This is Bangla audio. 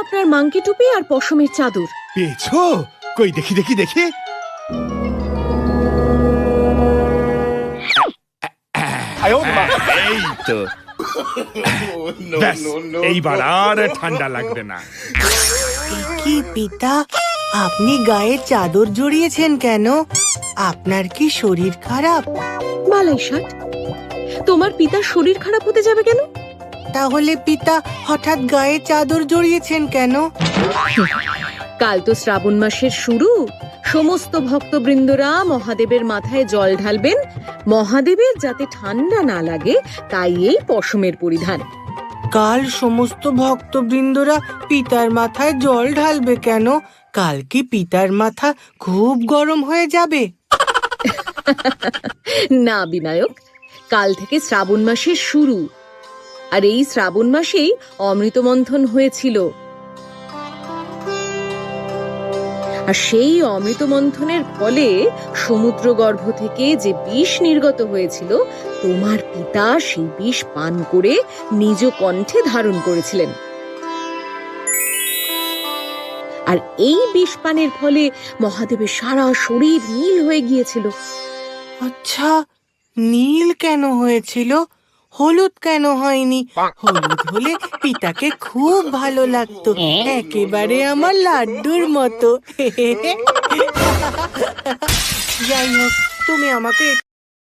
আপনার মাংকি টুপি আর পশমের চাদর। পেয়েছো? কই দেখি দেখি দেখি। এই তো, ব্যাস, এইবার আর ঠান্ডা লাগবে না। কি পিতা, আপনি গায়ে চাদর জড়িয়েছেন কেন? আপনার কি শরীর খারাপ? বালাই ষাট, তোমার পিতার শরীর খারাপ হতে যাবে কেন? তাহলে পিতা হঠাৎ গায়ে চাদর জড়িয়েছেন কেন? কাল তো শ্রাবণ মাসের শুরু। সমস্ত ভক্তবৃন্দরা মহাদেবের মাথায় জল ঢালবেন। মহাদেবের যাতে ঠান্ডা না লাগে তাই এই পশমের পরিধান। কাল সমস্ত ভক্তবৃন্দরা পিতার মাথায় জল ঢালবে কেন? কাল কি পিতার মাথা খুব গরম হয়ে যাবে? না বিনায়ক, কাল থেকে শ্রাবণ মাসের শুরু, আর এই শ্রাবণ মাসেই অমৃত মন্থন হয়েছিল। আর সেই অমৃত মন্থনের ফলে সমুদ্রগর্ভ থেকে যে বিষ নির্গত হয়েছিল, তোমার পিতা সেই বিষ পান করে নিজ কণ্ঠে ধারণ করেছিলেন। আর এই বিষ পানের ফলে মহাদেবের সারা শরীর নীল হয়ে গিয়েছিল। আচ্ছা, নীল কেন হয়েছিল? হলুদ কেন হয়নি? হলুদ হলে পিতাকে খুব ভালো লাগতো, একেবারে আমার লাড্ডুর মতো। যাই হোক, তুমি আমাকে